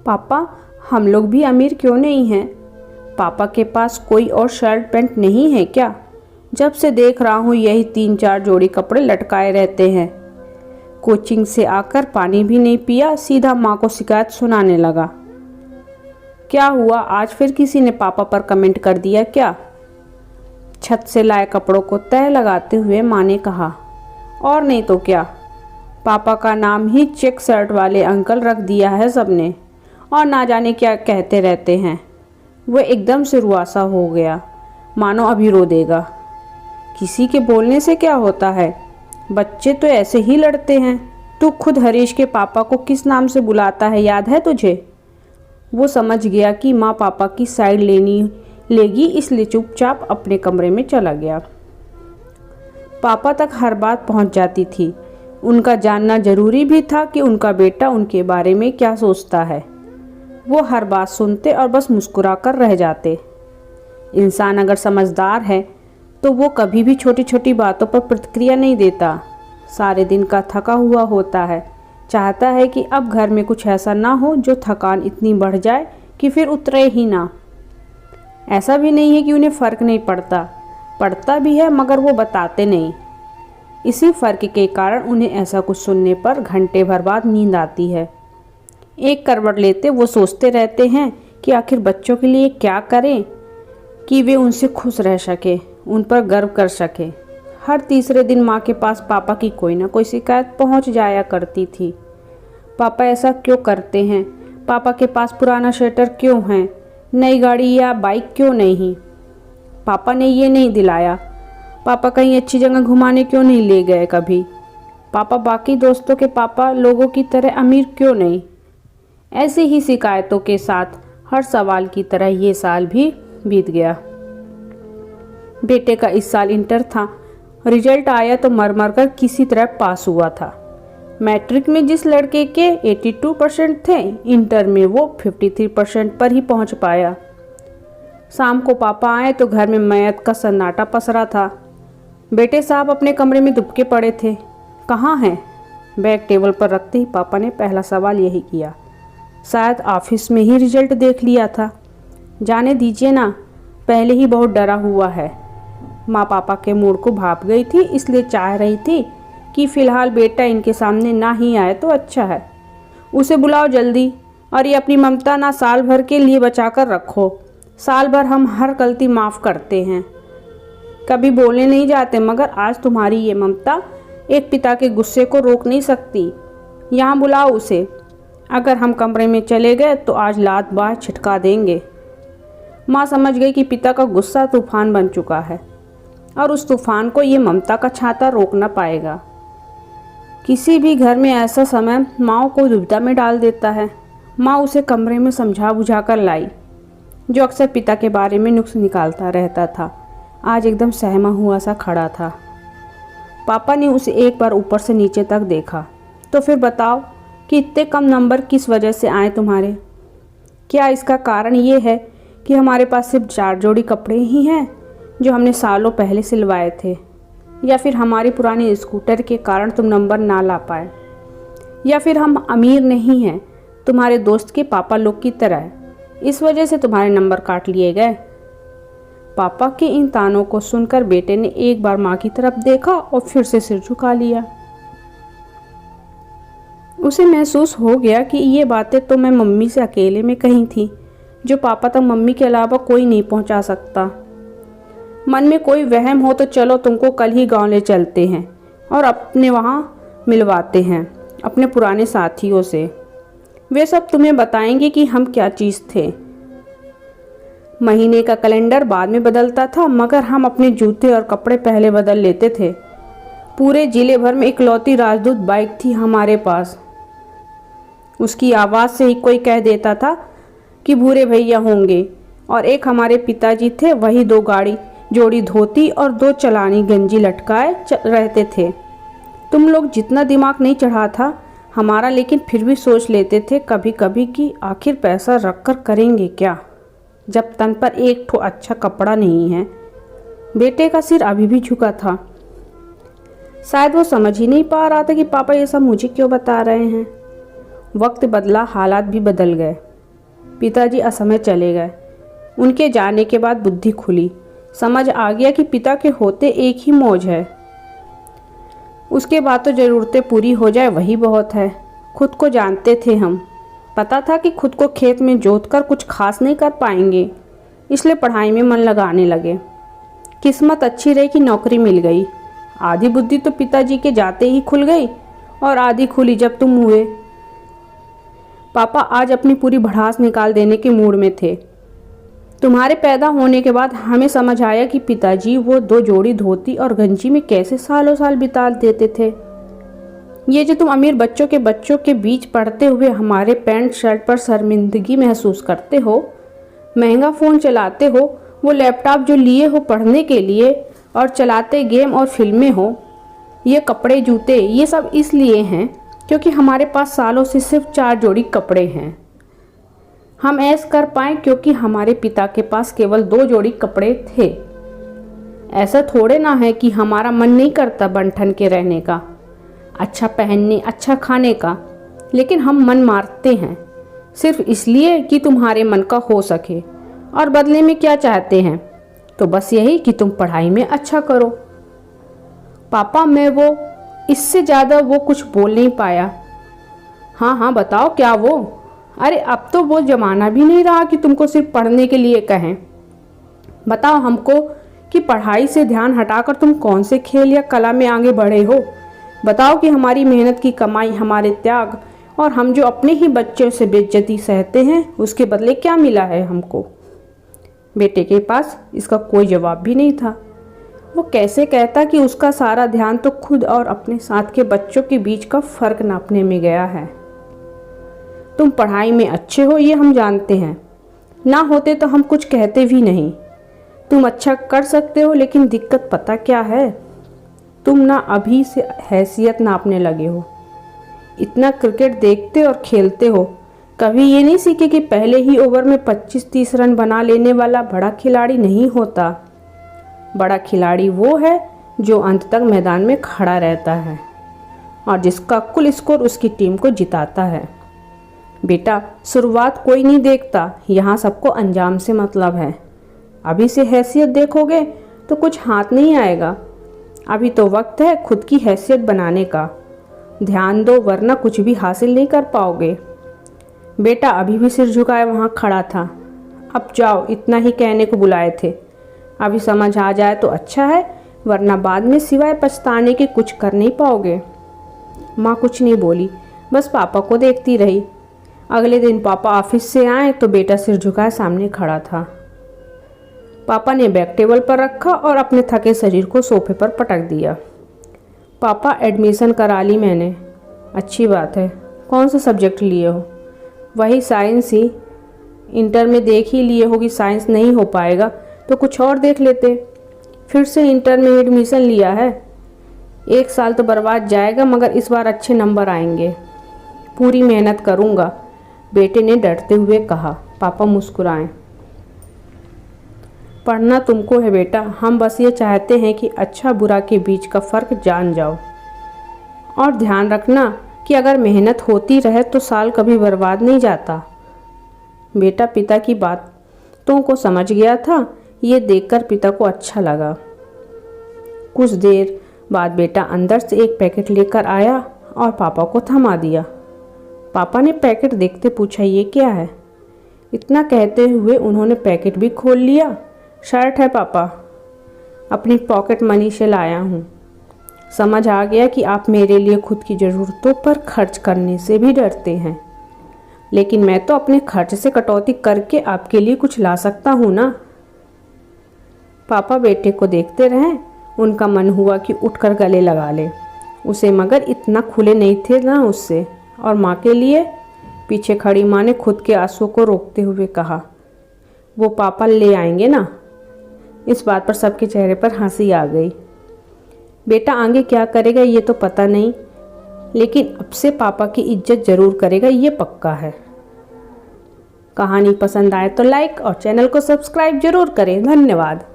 पापा, हम लोग भी अमीर क्यों नहीं हैं? पापा के पास कोई और शर्ट पैंट नहीं है क्या? जब से देख रहा हूँ यही 3-4 जोड़ी कपड़े लटकाए रहते हैं। कोचिंग से आकर पानी भी नहीं पिया, सीधा माँ को शिकायत सुनाने लगा। क्या हुआ, आज फिर किसी ने पापा पर कमेंट कर दिया क्या? छत से लाए कपड़ों को तह लगाते हुए माँ ने कहा। और नहीं तो क्या, पापा का नाम ही चेक शर्ट वाले अंकल रख दिया है सबने, और ना जाने क्या कहते रहते हैं। वह एकदम से रुआसा हो गया, मानो अभी रो देगा। किसी के बोलने से क्या होता है, बच्चे तो ऐसे ही लड़ते हैं। तू खुद हरीश के पापा को किस नाम से बुलाता है, याद है तुझे? वो समझ गया कि माँ पापा की साइड लेगी, इसलिए चुपचाप अपने कमरे में चला गया। पापा तक हर बात पहुंच जाती थी। उनका जानना जरूरी भी था कि उनका बेटा उनके बारे में क्या सोचता है। वो हर बात सुनते और बस मुस्कुराकर रह जाते। इंसान अगर समझदार है तो वो कभी भी छोटी छोटी बातों पर प्रतिक्रिया नहीं देता। सारे दिन का थका हुआ होता है, चाहता है कि अब घर में कुछ ऐसा ना हो जो थकान इतनी बढ़ जाए कि फिर उतरे ही ना। ऐसा भी नहीं है कि उन्हें फ़र्क नहीं पड़ता भी है, मगर वो बताते नहीं। इसी फ़र्क के कारण उन्हें ऐसा कुछ सुनने पर घंटे भर बाद नींद आती है। एक करवट लेते वो सोचते रहते हैं कि आखिर बच्चों के लिए क्या करें कि वे उनसे खुश रह सके, उन पर गर्व कर सके। हर तीसरे दिन माँ के पास पापा की कोई ना कोई शिकायत पहुँच जाया करती थी। पापा ऐसा क्यों करते हैं? पापा के पास पुराना स्वेटर क्यों है? नई गाड़ी या बाइक क्यों नहीं? पापा ने ये नहीं दिलाया। पापा कहीं अच्छी जगह घुमाने क्यों नहीं ले गए कभी? पापा बाकी दोस्तों के पापा लोगों की तरह अमीर क्यों नहीं? ऐसी ही शिकायतों के साथ हर सवाल की तरह ये साल भी बीत गया। बेटे का इस साल इंटर था। रिजल्ट आया तो मर कर किसी तरह पास हुआ था। मैट्रिक में जिस लड़के के 82% थे, इंटर में वो 53% पर ही पहुंच पाया। शाम को पापा आए तो घर में मैयत का सन्नाटा पसरा था। बेटे साहब अपने कमरे में दुबके पड़े थे। कहाँ हैं? बैग टेबल पर रखते ही पापा ने पहला सवाल यही किया। शायद ऑफिस में ही रिजल्ट देख लिया था। जाने दीजिए ना, पहले ही बहुत डरा हुआ है। माँ पापा के मूड को भाप गई थी, इसलिए चाह रही थी कि फ़िलहाल बेटा इनके सामने ना ही आए तो अच्छा है। उसे बुलाओ जल्दी, और ये अपनी ममता ना साल भर के लिए बचा कर रखो। साल भर हम हर गलती माफ़ करते हैं, कभी बोलने नहीं जाते, मगर आज तुम्हारी ये ममता एक पिता के गुस्से को रोक नहीं सकती। यहाँ बुलाओ उसे। अगर हम कमरे में चले गए तो आज लात बार छिटका देंगे। माँ समझ गई कि पिता का गुस्सा तूफान बन चुका है और उस तूफान को ये ममता का छाता रोक ना पाएगा। किसी भी घर में ऐसा समय माँ को दुविधा में डाल देता है। माँ उसे कमरे में समझा बुझा कर लाई, जो अक्सर पिता के बारे में नुक्स निकालता रहता था। आज एकदम सहमा हुआ सा खड़ा था। पापा ने उसे एक बार ऊपर से नीचे तक देखा। तो फिर बताओ कि इतने कम नंबर किस वजह से आए तुम्हारे? क्या इसका कारण ये है कि हमारे पास सिर्फ 4 जोड़ी कपड़े ही हैं जो हमने सालों पहले सिलवाए थे, या फिर हमारी पुरानी स्कूटर के कारण तुम नंबर ना ला पाए, या फिर हम अमीर नहीं हैं तुम्हारे दोस्त के पापा लोग की तरह, इस वजह से तुम्हारे नंबर काट लिए गए? पापा के इन तानों को सुनकर बेटे ने एक बार माँ की तरफ देखा और फिर से सिर झुका लिया। उसे महसूस हो गया कि ये बातें तो मैं मम्मी से अकेले में कही थी, जो पापा तक मम्मी के अलावा कोई नहीं पहुंचा सकता। मन में कोई वहम हो तो चलो तुमको कल ही गांव ले चलते हैं और अपने वहाँ मिलवाते हैं अपने पुराने साथियों से। वे सब तुम्हें बताएंगे कि हम क्या चीज़ थे। महीने का कैलेंडर बाद में बदलता था, मगर हम अपने जूते और कपड़े पहले बदल लेते थे। पूरे जिले भर में इकलौती राजदूत बाइक थी हमारे पास। उसकी आवाज़ से ही कोई कह देता था कि भूरे भैया होंगे। और एक हमारे पिताजी थे, वही 2 जोड़ी धोती और 2 चलानी गंजी लटकाए रहते थे। तुम लोग जितना दिमाग नहीं चढ़ा था हमारा, लेकिन फिर भी सोच लेते थे कभी कभी कि आखिर पैसा रख कर करेंगे क्या, जब तन पर एक ठो अच्छा कपड़ा नहीं है। बेटे का सिर अभी भी झुका था। शायद वो समझ ही नहीं पा रहा था कि पापा ये सब मुझे क्यों बता रहे हैं। वक्त बदला, हालात भी बदल गए। पिताजी असमय चले गए। उनके जाने के बाद बुद्धि खुली। समझ आ गया कि पिता के होते एक ही मौज है, उसके बाद तो ज़रूरतें पूरी हो जाए वही बहुत है। खुद को जानते थे हम, पता था कि खुद को खेत में जोतकर कुछ खास नहीं कर पाएंगे, इसलिए पढ़ाई में मन लगाने लगे। किस्मत अच्छी रही कि नौकरी मिल गई। आधी बुद्धि तो पिताजी के जाते ही खुल गई और आधी खुली जब तुम हुए। पापा आज अपनी पूरी भड़ास निकाल देने के मूड में थे। तुम्हारे पैदा होने के बाद हमें समझ आया कि पिताजी वो 2 जोड़ी धोती और गंजी में कैसे सालों साल बिता देते थे। ये जो तुम अमीर बच्चों के बीच पढ़ते हुए हमारे पैंट शर्ट पर शर्मिंदगी महसूस करते हो, महंगा फ़ोन चलाते हो, वो लैपटॉप जो लिए हो पढ़ने के लिए और चलाते गेम और फिल्में हो, ये कपड़े जूते, ये सब इसलिए हैं क्योंकि हमारे पास सालों से सिर्फ 4 जोड़ी कपड़े हैं। हम ऐश कर पाएँ क्योंकि हमारे पिता के पास केवल 2 जोड़ी कपड़े थे। ऐसा थोड़े ना है कि हमारा मन नहीं करता बन ठन के रहने का, अच्छा पहनने, अच्छा खाने का, लेकिन हम मन मारते हैं सिर्फ इसलिए कि तुम्हारे मन का हो सके। और बदले में क्या चाहते हैं? तो बस यही कि तुम पढ़ाई में अच्छा करो। पापा, मैं वो इससे ज़्यादा वो कुछ बोल नहीं पाया। हाँ बताओ क्या वो? अरे अब तो वो ज़माना भी नहीं रहा कि तुमको सिर्फ पढ़ने के लिए कहें। बताओ हमको कि पढ़ाई से ध्यान हटाकर तुम कौन से खेल या कला में आगे बढ़े हो। बताओ कि हमारी मेहनत की कमाई, हमारे त्याग और हम जो अपने ही बच्चों से बेइज्जती सहते हैं, उसके बदले क्या मिला है हमको? बेटे के पास इसका कोई जवाब भी नहीं था। वो कैसे कहता कि उसका सारा ध्यान तो खुद और अपने साथ के बच्चों के बीच का फ़र्क नापने में गया है। तुम पढ़ाई में अच्छे हो ये हम जानते हैं, ना होते तो हम कुछ कहते भी नहीं। तुम अच्छा कर सकते हो, लेकिन दिक्कत पता क्या है? तुम ना अभी से हैसियत नापने लगे हो। इतना क्रिकेट देखते और खेलते हो, कभी ये नहीं सीखे कि पहले ही ओवर में 25-30 रन बना लेने वाला बड़ा खिलाड़ी नहीं होता। बड़ा खिलाड़ी वो है जो अंत तक मैदान में खड़ा रहता है और जिसका कुल स्कोर उसकी टीम को जिताता है। बेटा, शुरुआत कोई नहीं देखता, यहाँ सबको अंजाम से मतलब है। अभी से हैसियत देखोगे तो कुछ हाथ नहीं आएगा। अभी तो वक्त है खुद की हैसियत बनाने का। ध्यान दो, वरना कुछ भी हासिल नहीं कर पाओगे। बेटा अभी भी सिर झुकाए वहाँ खड़ा था। अब जाओ, इतना ही कहने को बुलाए थे। अभी समझ आ जाए तो अच्छा है, वरना बाद में सिवाय पछताने के कुछ कर नहीं पाओगे। माँ कुछ नहीं बोली, बस पापा को देखती रही। अगले दिन पापा ऑफिस से आए तो बेटा सिर झुकाए सामने खड़ा था। पापा ने बैग टेबल पर रखा और अपने थके शरीर को सोफे पर पटक दिया। पापा, एडमिशन करा ली मैंने। अच्छी बात है। कौन सा सब्जेक्ट लिए हो? वही साइंस ही। इंटर में देख ही लिए हो कि साइंस नहीं हो पाएगा तो कुछ और देख लेते। फिर से इंटर में एडमिशन लिया है। 1 साल तो बर्बाद जाएगा, मगर इस बार अच्छे नंबर आएंगे। पूरी मेहनत करूँगा, बेटे ने डरते हुए कहा। पापा मुस्कुराए। पढ़ना तुमको है बेटा, हम बस ये चाहते हैं कि अच्छा बुरा के बीच का फ़र्क जान जाओ। और ध्यान रखना कि अगर मेहनत होती रहे तो साल कभी बर्बाद नहीं जाता। बेटा पिता की बातों को समझ गया था। ये देखकर पिता को अच्छा लगा। कुछ देर बाद बेटा अंदर से एक पैकेट लेकर आया और पापा को थमा दिया। पापा ने पैकेट देखते पूछा, ये क्या है? इतना कहते हुए उन्होंने पैकेट भी खोल लिया। शर्ट है पापा, अपनी पॉकेट मनी से लाया हूँ। समझ आ गया कि आप मेरे लिए खुद की ज़रूरतों पर खर्च करने से भी डरते हैं, लेकिन मैं तो अपने खर्च से कटौती करके आपके लिए कुछ ला सकता हूँ ना। पापा बेटे को देखते रहे। उनका मन हुआ कि उठकर गले लगा ले उसे, मगर इतना खुले नहीं थे ना उससे। और माँ के लिए? पीछे खड़ी माँ ने खुद के आंसुओं को रोकते हुए कहा, वो पापा ले आएंगे ना। इस बात पर सबके चेहरे पर हंसी आ गई। बेटा आगे क्या करेगा ये तो पता नहीं, लेकिन अब से पापा की इज्जत ज़रूर करेगा, ये पक्का है। कहानी पसंद आए तो लाइक और चैनल को सब्सक्राइब जरूर करें। धन्यवाद।